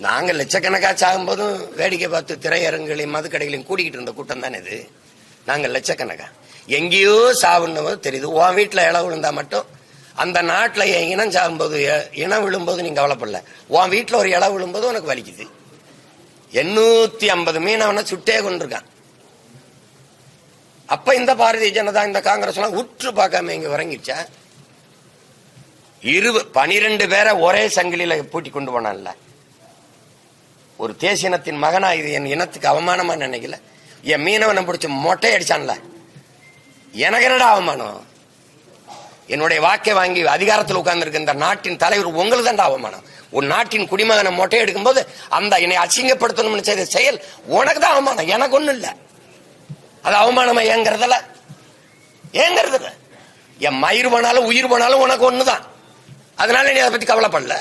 நாங்க லட்சக்கணக்கா சாகும் போதும் வேடிக்கை பார்த்து திரையரங்குகளையும் மதுக்கடைகளையும் கூடிக்கிட்டு இருந்த கூட்டம் தானே இது. நாங்க லட்சக்கணக்கா எங்கேயோ சாவுன்னு தெரியுது. உன் வீட்டுல இளவு விழுந்தா மட்டும் அந்த நாட்டுல என் இனம் சாகும்போது இனம் விழும்போது நீங்க கவலைப்படல. உன் வீட்டுல ஒரு இளவு விழும்போது உனக்கு வலிக்குது. 850 மீனவனை சுட்டே கொண்டிருக்கான். அப்ப இந்த பாரதிய ஜனதா இந்த காங்கிரஸ் எல்லாம் உற்று பார்க்காம இங்க உறங்கிடுச்சா? 12 பேரை ஒரே சங்கிலியில பூட்டி கொண்டு போனான்ல. ஒரு தேசியனத்தின் மகனா இது என் இனத்துக்கு அவமானமா நினைக்கல. என் மீனவனை பிடிச்ச மொட்டை அடிச்சான்ல, எனக்கு என்னடா அவமானம்? என்னுடைய வாக்கை வாங்கி அதிகாரத்தில் உட்கார்ந்து இருக்க இந்த நாட்டின் தலைவர் உங்களுக்கு தான்டா அவமானம். ஒரு நாட்டின் குடிமகனை மொட்டை எடுக்கும் போது அந்த என்னை அசிங்கப்படுத்தணும்னு செய்த செயல் உனக்கு தான் அவமானம், எனக்கு ஒண்ணும் இல்ல. அது அவமானமா ஏங்கிறதுல என் மயிர் போனாலும் உயிர் போனாலும் உனக்கு ஒண்ணுதான். அதனால நீ அதை பத்தி கவலைப்படல.